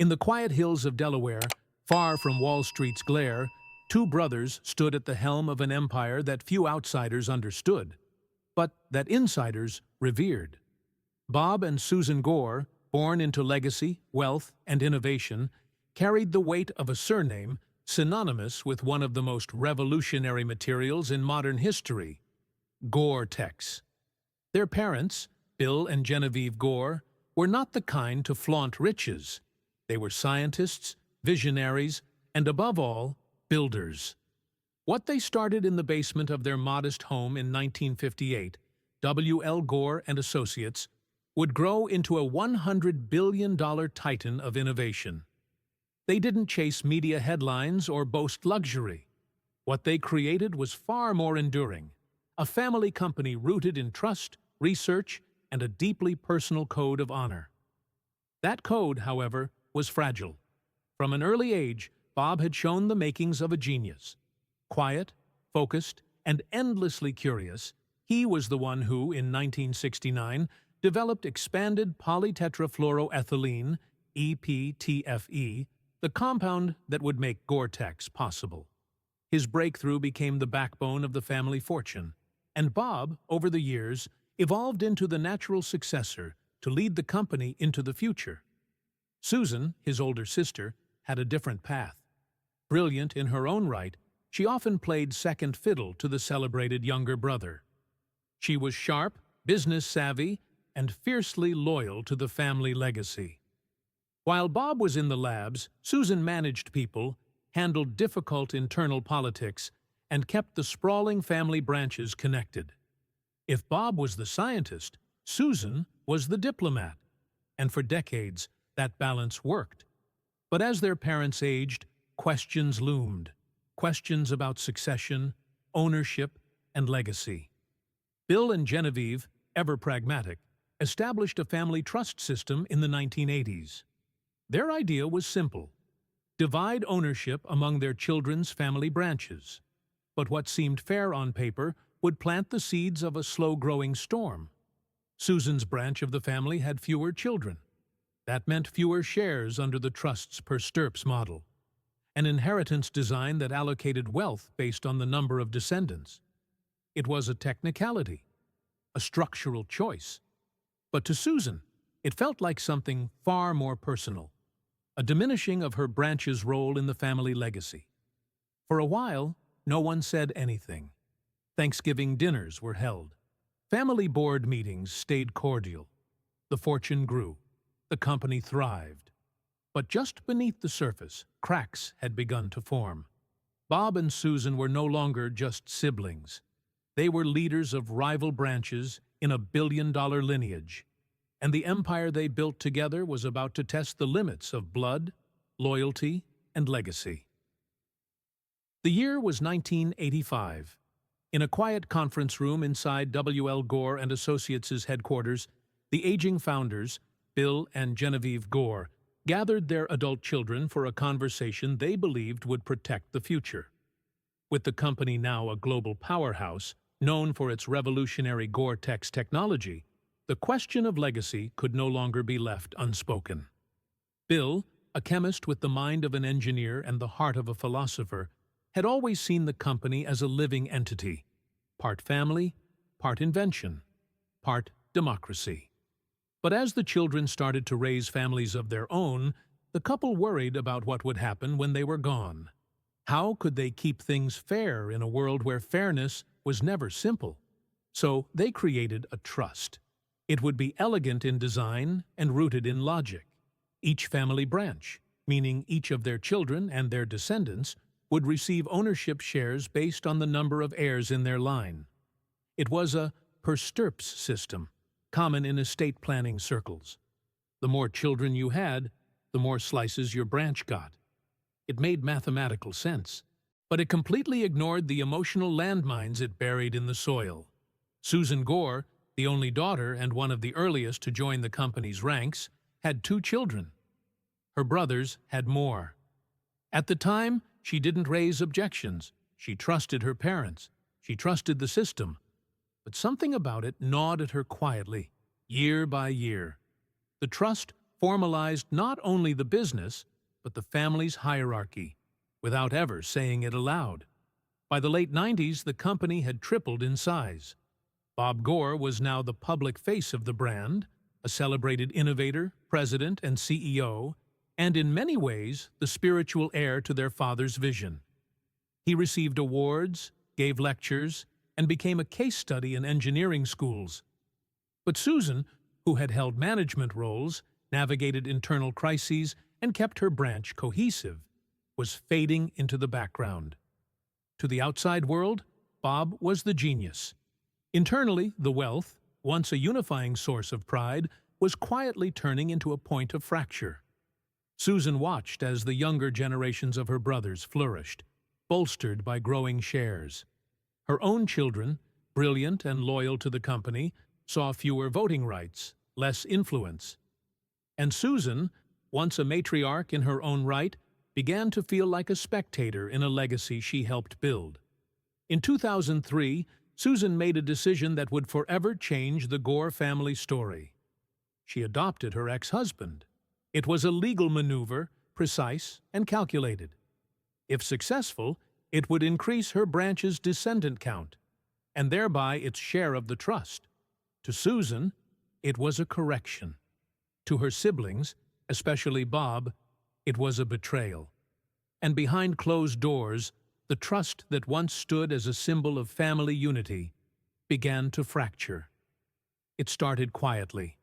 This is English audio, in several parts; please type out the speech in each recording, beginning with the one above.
In the quiet hills of Delaware, far from Wall Street's glare, two brothers stood at the helm of an empire that few outsiders understood, but that insiders revered. Bob and Susan Gore, born into legacy, wealth, and innovation, carried the weight of a surname synonymous with one of the most revolutionary materials in modern history, Gore-Tex. Their parents, Bill and Genevieve Gore, were not the kind to flaunt riches. They were scientists, visionaries, and above all, builders. What they started in the basement of their modest home in 1958, W.L. Gore and Associates, would grow into a $100 billion titan of innovation. They didn't chase media headlines or boast luxury. What they created was far more enduring, a family company rooted in trust, research, and a deeply personal code of honor. That code, however, was fragile. From an early age, Bob had shown the makings of a genius. Quiet, focused, and endlessly curious, he was the one who, in 1969, developed expanded polytetrafluoroethylene, EPTFE, the compound that would make Gore-Tex possible. His breakthrough became the backbone of the family fortune, and Bob, over the years, evolved into the natural successor to lead the company into the future. Susan, his older sister, had a different path. Brilliant in her own right, she often played second fiddle to the celebrated younger brother. She was sharp, business-savvy, and fiercely loyal to the family legacy. While Bob was in the labs, Susan managed people, handled difficult internal politics, and kept the sprawling family branches connected. If Bob was the scientist, Susan was the diplomat, and for decades that balance worked. But as their parents aged, questions loomed. Questions about succession, ownership, and legacy. Bill and Genevieve, ever pragmatic, established a family trust system in the 1980s. Their idea was simple: divide ownership among their children's family branches. But what seemed fair on paper would plant the seeds of a slow-growing storm. Susan's branch of the family had fewer children. That meant fewer shares under the trust's per stirps model, an inheritance design that allocated wealth based on the number of descendants. It was a technicality, a structural choice. But to Susan, it felt like something far more personal, a diminishing of her branch's role in the family legacy. For a while, no one said anything. Thanksgiving dinners were held. Family board meetings stayed cordial. The fortune grew. The company thrived. But just beneath the surface, cracks had begun to form. Bob and Susan were no longer just siblings. They were leaders of rival branches in a billion-dollar lineage, and the empire they built together was about to test the limits of blood, loyalty, and legacy. The year was 1985. In a quiet conference room inside W.L. Gore and Associates' headquarters, the aging founders, Bill and Genevieve Gore, gathered their adult children for a conversation they believed would protect the future. With the company now a global powerhouse, known for its revolutionary Gore-Tex technology, the question of legacy could no longer be left unspoken. Bill, a chemist with the mind of an engineer and the heart of a philosopher, had always seen the company as a living entity, part family, part invention, part democracy. But as the children started to raise families of their own, the couple worried about what would happen when they were gone. How could they keep things fair in a world where fairness was never simple? So they created a trust. It would be elegant in design and rooted in logic. Each family branch, meaning each of their children and their descendants, would receive ownership shares based on the number of heirs in their line. It was a per stirps system, common in estate planning circles. The more children you had, the more slices your branch got. It made mathematical sense, but it completely ignored the emotional landmines it buried in the soil. Susan Gore, the only daughter and one of the earliest to join the company's ranks, had 2 children. Her brothers had more. At the time, she didn't raise objections. She trusted her parents. She trusted the system. But something about it gnawed at her quietly, year by year. The trust formalized not only the business, but the family's hierarchy, without ever saying it aloud. By the late 90s, the company had tripled in size. Bob Gore was now the public face of the brand, a celebrated innovator, president, and CEO, and in many ways the spiritual heir to their father's vision. He received awards, gave lectures, and became a case study in engineering schools. But Susan, who had held management roles, navigated internal crises, and kept her branch cohesive, was fading into the background. To the outside world, Bob was the genius. Internally, the wealth, once a unifying source of pride, was quietly turning into a point of fracture. Susan watched as the younger generations of her brothers flourished, bolstered by growing shares. Her own children, brilliant and loyal to the company, saw fewer voting rights, less influence. And Susan, once a matriarch in her own right, began to feel like a spectator in a legacy she helped build. In 2003, Susan made a decision that would forever change the Gore family story. She adopted her ex-husband. It was a legal maneuver, precise and calculated. If successful, it would increase her branch's descendant count, and thereby its share of the trust. To Susan, it was a correction. To her siblings, especially Bob, it was a betrayal. And behind closed doors, the trust that once stood as a symbol of family unity began to fracture. It started quietly,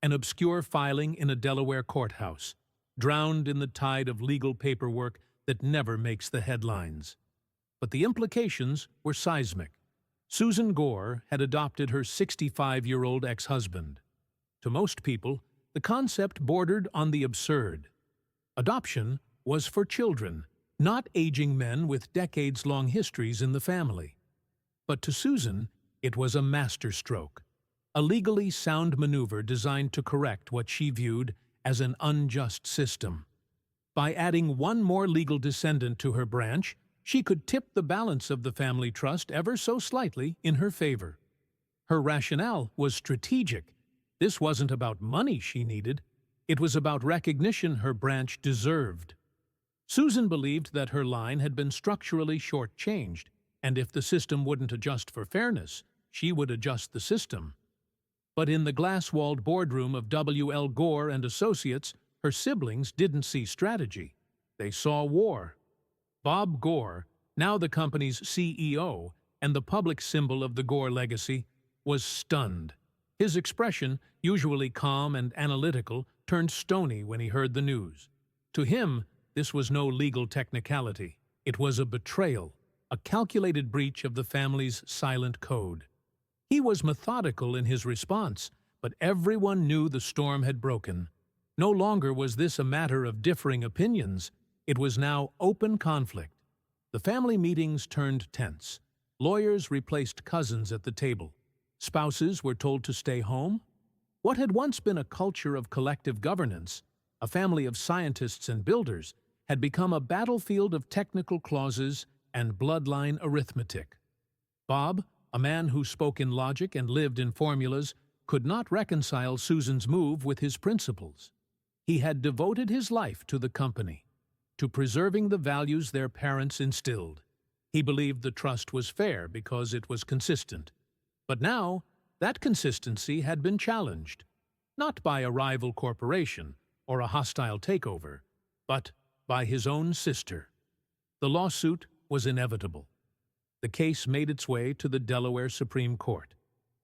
an obscure filing in a Delaware courthouse, drowned in the tide of legal paperwork that never makes the headlines. But the implications were seismic. Susan Gore had adopted her 65-year-old ex-husband. To most people, the concept bordered on the absurd. Adoption was for children, not aging men with decades-long histories in the family. But to Susan, it was a masterstroke, a legally sound maneuver designed to correct what she viewed as an unjust system. By adding one more legal descendant to her branch, she could tip the balance of the family trust ever so slightly in her favor. Her rationale was strategic. This wasn't about money she needed. It was about recognition her branch deserved. Susan believed that her line had been structurally shortchanged, and if the system wouldn't adjust for fairness, she would adjust the system. But in the glass-walled boardroom of W.L. Gore and Associates, her siblings didn't see strategy. They saw war. Bob Gore, now the company's CEO and the public symbol of the Gore legacy, was stunned. His expression, usually calm and analytical, turned stony when he heard the news. To him, this was no legal technicality. It was a betrayal, a calculated breach of the family's silent code. He was methodical in his response, but everyone knew the storm had broken. No longer was this a matter of differing opinions. It was now open conflict. The family meetings turned tense. Lawyers replaced cousins at the table. Spouses were told to stay home. What had once been a culture of collective governance, a family of scientists and builders, had become a battlefield of technical clauses and bloodline arithmetic. Bob, a man who spoke in logic and lived in formulas, could not reconcile Susan's move with his principles. He had devoted his life to the company, to preserving the values their parents instilled. He believed the trust was fair because it was consistent. But now, that consistency had been challenged, not by a rival corporation or a hostile takeover, but by his own sister. The lawsuit was inevitable. The case made its way to the Delaware Supreme Court.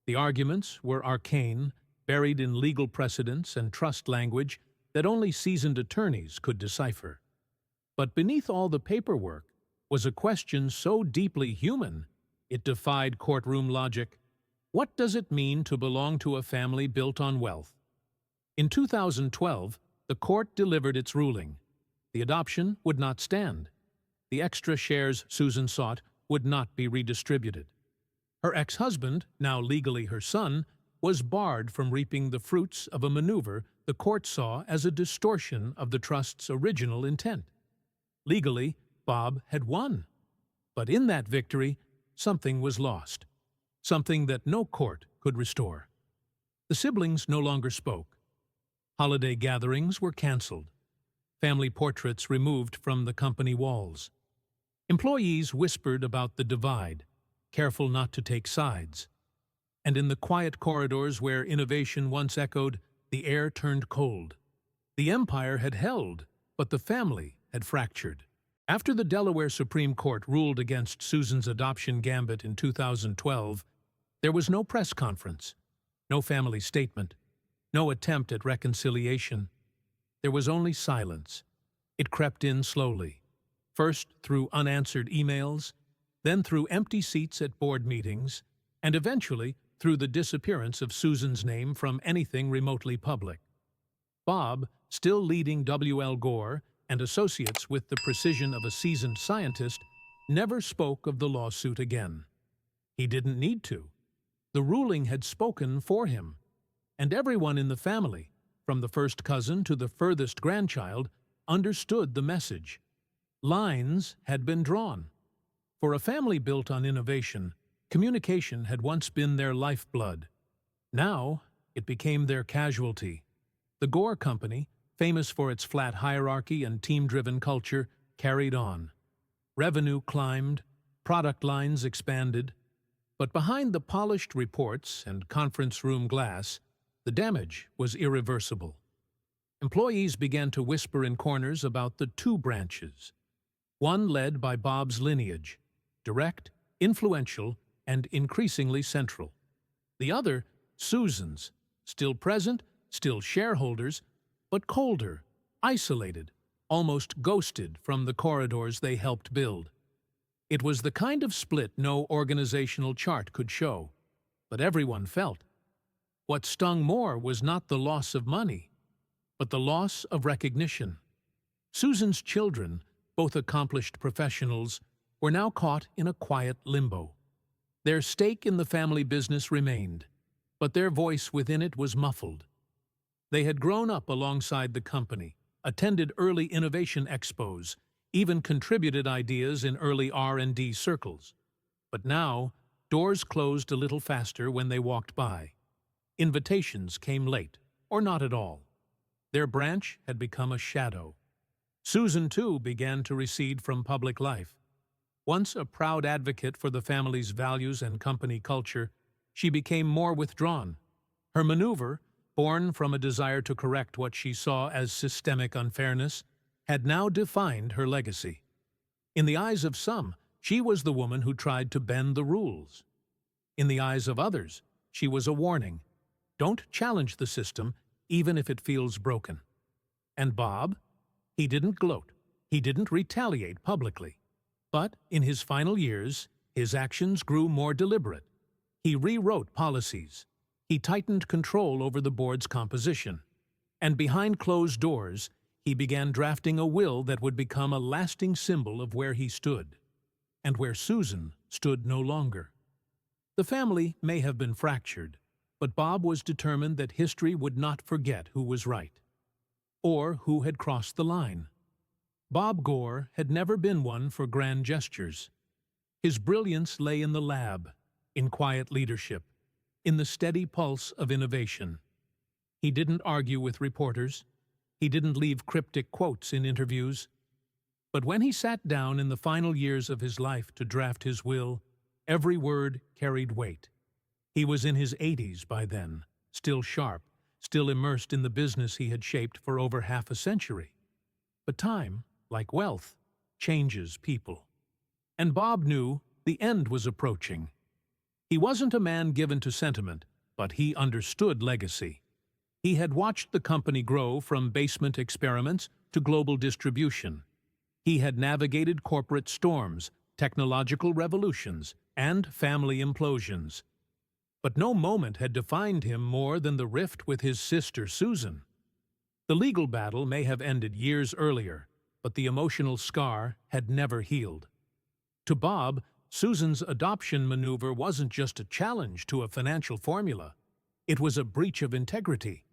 The arguments were arcane, buried in legal precedents and trust language that only seasoned attorneys could decipher. But beneath all the paperwork was a question so deeply human, it defied courtroom logic. What does it mean to belong to a family built on wealth? In 2012, the court delivered its ruling. The adoption would not stand. The extra shares Susan sought would not be redistributed. Her ex-husband, now legally her son, was barred from reaping the fruits of a maneuver the court saw as a distortion of the trust's original intent. Legally, Bob had won. But in that victory, something was lost, something that no court could restore. The siblings no longer spoke. Holiday gatherings were canceled. Family portraits removed from the company walls. Employees whispered about the divide, careful not to take sides. And in the quiet corridors where innovation once echoed, the air turned cold. The empire had held, but the family had fractured. After the Delaware Supreme Court ruled against Susan's adoption gambit in 2012, there was no press conference, no family statement, no attempt at reconciliation. There was only silence. It crept in slowly, first through unanswered emails, then through empty seats at board meetings, and eventually through the disappearance of Susan's name from anything remotely public. Bob, still leading W.L. Gore and Associates with the precision of a seasoned scientist, never spoke of the lawsuit again. He didn't need to. The ruling had spoken for him, and everyone in the family, from the first cousin to the furthest grandchild, understood the message. Lines had been drawn. For a family built on innovation, communication had once been their lifeblood. Now, it became their casualty. The Gore Company, famous for its flat hierarchy and team-driven culture, carried on. Revenue climbed, product lines expanded. But behind the polished reports and conference room glass, the damage was irreversible. Employees began to whisper in corners about the two branches. One led by Bob's lineage, direct, influential, and increasingly central. The other, Susan's, still present, still shareholders, but colder, isolated, almost ghosted from the corridors they helped build. It was the kind of split no organizational chart could show, but everyone felt. What stung more was not the loss of money, but the loss of recognition. Susan's children, both accomplished professionals, were now caught in a quiet limbo. Their stake in the family business remained, but their voice within it was muffled. They had grown up alongside the company, attended early innovation expos, even contributed ideas in early R&D circles. But now, doors closed a little faster when they walked by. Invitations came late, or not at all. Their branch had become a shadow. Susan, too, began to recede from public life. Once a proud advocate for the family's values and company culture, she became more withdrawn. Her maneuver, born from a desire to correct what she saw as systemic unfairness, had now defined her legacy. In the eyes of some, she was the woman who tried to bend the rules. In the eyes of others, she was a warning. Don't challenge the system, even if it feels broken. And Bob? He didn't gloat. He didn't retaliate publicly. But in his final years, his actions grew more deliberate. He rewrote policies. He tightened control over the board's composition. And behind closed doors, he began drafting a will that would become a lasting symbol of where he stood, and where Susan stood no longer. The family may have been fractured, but Bob was determined that history would not forget who was right, or who had crossed the line. Bob Gore had never been one for grand gestures. His brilliance lay in the lab, in quiet leadership, in the steady pulse of innovation. He didn't argue with reporters. He didn't leave cryptic quotes in interviews. But when he sat down in the final years of his life to draft his will, every word carried weight. He was in his 80s by then, still sharp, still immersed in the business he had shaped for over half a century. But time, like wealth, changes people. And Bob knew the end was approaching. He wasn't a man given to sentiment, but he understood legacy. He had watched the company grow from basement experiments to global distribution. He had navigated corporate storms, technological revolutions, and family implosions. But no moment had defined him more than the rift with his sister Susan. The legal battle may have ended years earlier, but the emotional scar had never healed. To Bob, Susan's adoption maneuver wasn't just a challenge to a financial formula. It was a breach of integrity.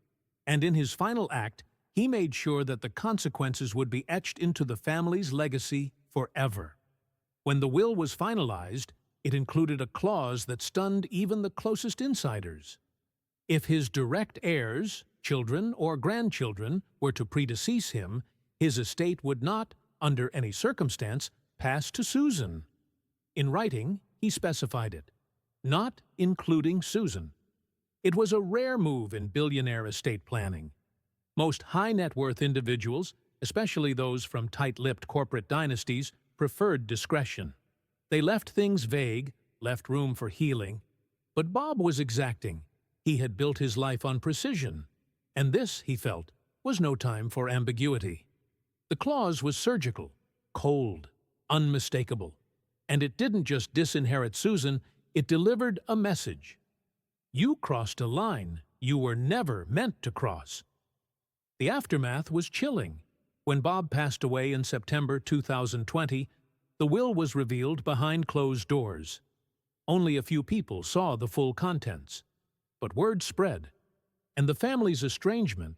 And in his final act, he made sure that the consequences would be etched into the family's legacy forever. When the will was finalized, it included a clause that stunned even the closest insiders. If his direct heirs, children or grandchildren, were to predecease him, his estate would not, under any circumstance, pass to Susan. In writing, he specified it, not including Susan. It was a rare move in billionaire estate planning. Most high-net-worth individuals, especially those from tight-lipped corporate dynasties, preferred discretion. They left things vague, left room for healing. But Bob was exacting. He had built his life on precision, and this, he felt, was no time for ambiguity. The clause was surgical, cold, unmistakable, and it didn't just disinherit Susan, it delivered a message. You crossed a line you were never meant to cross. The aftermath was chilling. When Bob passed away in September 2020, the will was revealed behind closed doors. Only a few people saw the full contents. But word spread, and the family's estrangement,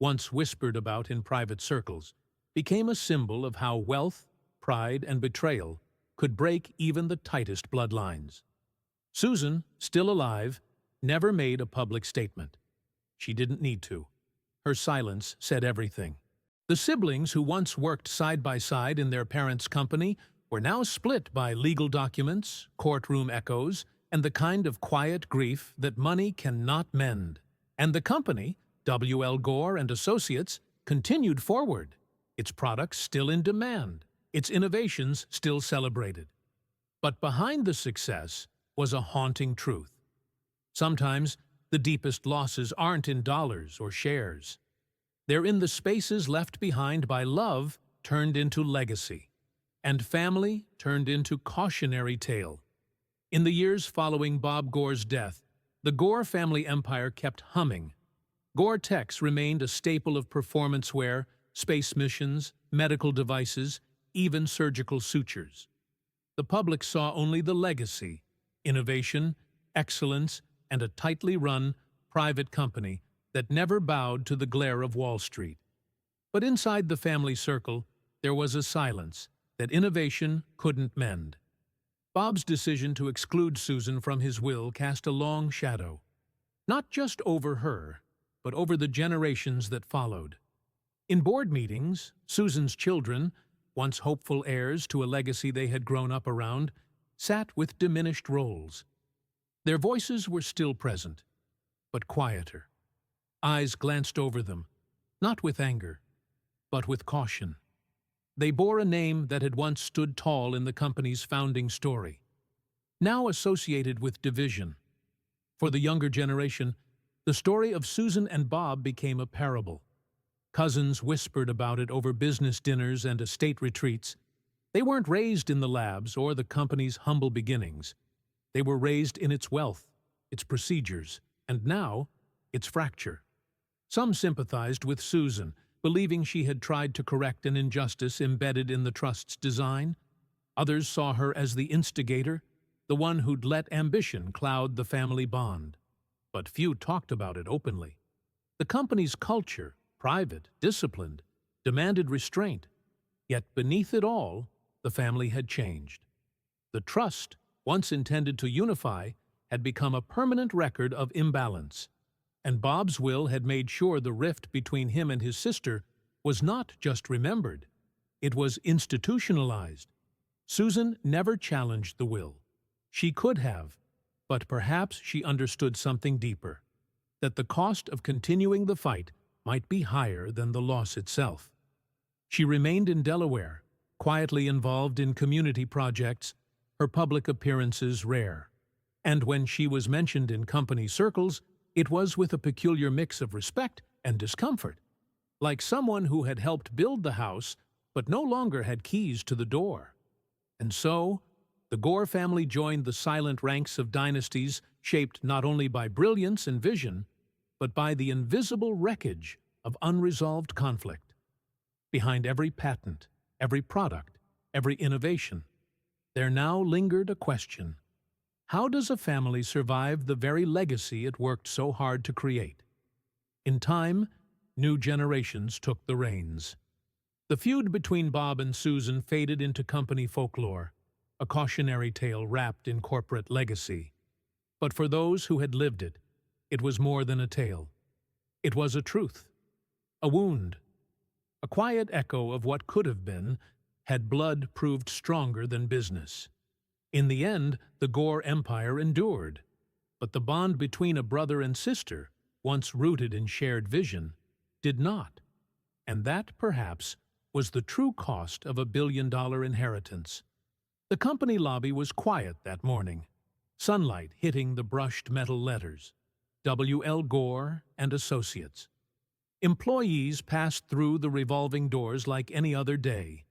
once whispered about in private circles, became a symbol of how wealth, pride, and betrayal could break even the tightest bloodlines. Susan, still alive, never made a public statement. She didn't need to. Her silence said everything. The siblings who once worked side by side in their parents' company were now split by legal documents, courtroom echoes, and the kind of quiet grief that money cannot mend. And the company, W.L. Gore and Associates, continued forward, its products still in demand, its innovations still celebrated. But behind the success was a haunting truth. Sometimes the deepest losses aren't in dollars or shares. They're in the spaces left behind by love turned into legacy, and family turned into cautionary tale. In the years following Bob Gore's death, the Gore family empire kept humming. Gore-Tex remained a staple of performance wear, space missions, medical devices, even surgical sutures. The public saw only the legacy, innovation, excellence, and a tightly run, private company that never bowed to the glare of Wall Street. But inside the family circle, there was a silence that innovation couldn't mend. Bob's decision to exclude Susan from his will cast a long shadow, not just over her, but over the generations that followed. In board meetings, Susan's children, once hopeful heirs to a legacy they had grown up around, sat with diminished roles. Their voices were still present, but quieter. Eyes glanced over them, not with anger, but with caution. They bore a name that had once stood tall in the company's founding story, now associated with division. For the younger generation, the story of Susan and Bob became a parable. Cousins whispered about it over business dinners and estate retreats. They weren't raised in the labs or the company's humble beginnings. They were raised in its wealth, its procedures, and now, its fracture. Some sympathized with Susan, believing she had tried to correct an injustice embedded in the trust's design. Others saw her as the instigator, the one who'd let ambition cloud the family bond. But few talked about it openly. The company's culture, private, disciplined, demanded restraint. Yet beneath it all, the family had changed. The trust, once intended to unify, had become a permanent record of imbalance. And Bob's will had made sure the rift between him and his sister was not just remembered, it was institutionalized. Susan never challenged the will. She could have, but perhaps she understood something deeper, that the cost of continuing the fight might be higher than the loss itself. She remained in Delaware, quietly involved in community projects, her public appearances rare. And when she was mentioned in company circles, it was with a peculiar mix of respect and discomfort, like someone who had helped build the house but no longer had keys to the door. And so, the Gore family joined the silent ranks of dynasties shaped not only by brilliance and vision, but by the invisible wreckage of unresolved conflict. Behind every patent, every product, every innovation, there now lingered a question. How does a family survive the very legacy it worked so hard to create? In time, new generations took the reins. The feud between Bob and Susan faded into company folklore, a cautionary tale wrapped in corporate legacy. But for those who had lived it, It was more than a tale. It was a truth, a wound, a quiet echo of what could have been had blood proved stronger than business. In the end, the Gore empire endured, but the bond between a brother and sister, once rooted in shared vision, did not. And that, perhaps, was the true cost of a billion-dollar inheritance. The company lobby was quiet that morning, sunlight hitting the brushed metal letters, W.L. Gore and Associates. Employees passed through the revolving doors like any other day,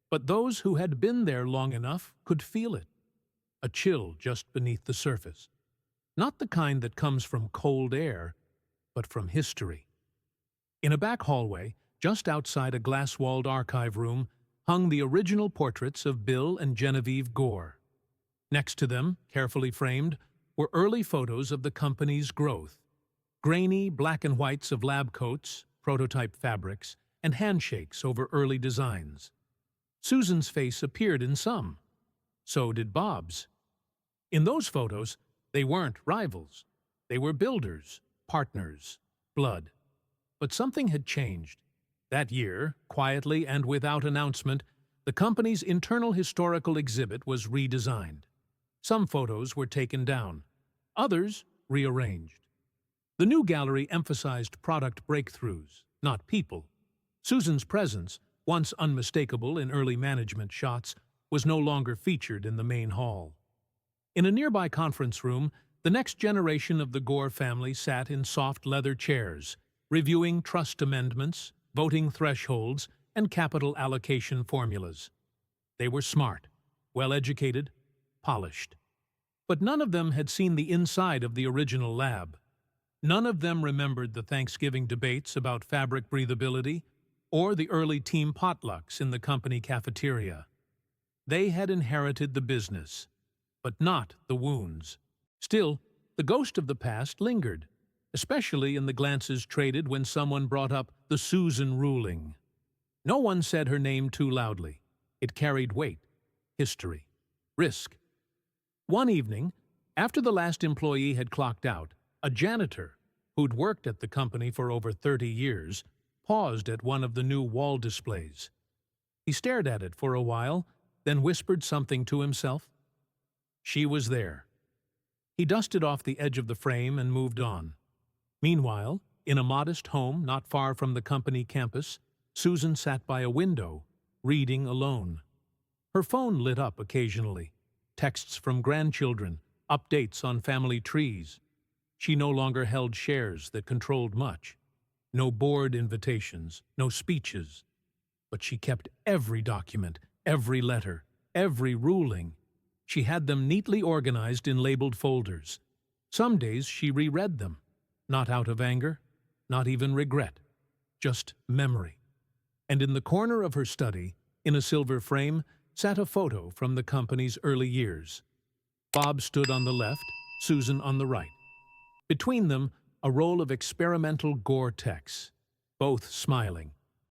but those who had been there long enough could feel it, a chill just beneath the surface. Not the kind that comes from cold air, but from history. In a back hallway, just outside a glass-walled archive room, hung the original portraits of Bill and Genevieve Gore. Next to them, carefully framed, were early photos of the company's growth. Grainy black and whites of lab coats, prototype fabrics, and handshakes over early designs. Susan's face appeared in some. So did Bob's. In those photos, they weren't rivals. They were builders, partners, blood. But something had changed. That year, quietly and without announcement, the company's internal historical exhibit was redesigned. Some photos were taken down, others rearranged. The new gallery emphasized product breakthroughs, not people. Susan's presence, once unmistakable in early management shots, was no longer featured in the main hall. In a nearby conference room, the next generation of the Gore family sat in soft leather chairs, reviewing trust amendments, voting thresholds, and capital allocation formulas. They were smart, well-educated, polished. But none of them had seen the inside of the original lab. None of them remembered the Thanksgiving debates about fabric breathability or the early team potlucks in the company cafeteria. They had inherited the business, but not the wounds. Still, the ghost of the past lingered, especially in the glances traded when someone brought up the Susan ruling. No one said her name too loudly. It carried weight, history, risk. One evening, after the last employee had clocked out, a janitor, who'd worked at the company for over 30 years, paused at one of the new wall displays. He stared at it for a while, then whispered something to himself. She was there. He dusted off the edge of the frame and moved on. Meanwhile, in a modest home not far from the company campus, Susan sat by a window, reading alone. Her phone lit up occasionally. Texts from grandchildren, updates on family trees. She no longer held shares that controlled much. No board invitations, no speeches. But she kept every document, every letter, every ruling. She had them neatly organized in labeled folders. Some days she reread them, not out of anger, not even regret, just memory. And in the corner of her study, in a silver frame, sat a photo from the company's early years. Bob stood on the left, Susan on the right. Between them, a roll of experimental Gore-Tex, both smiling,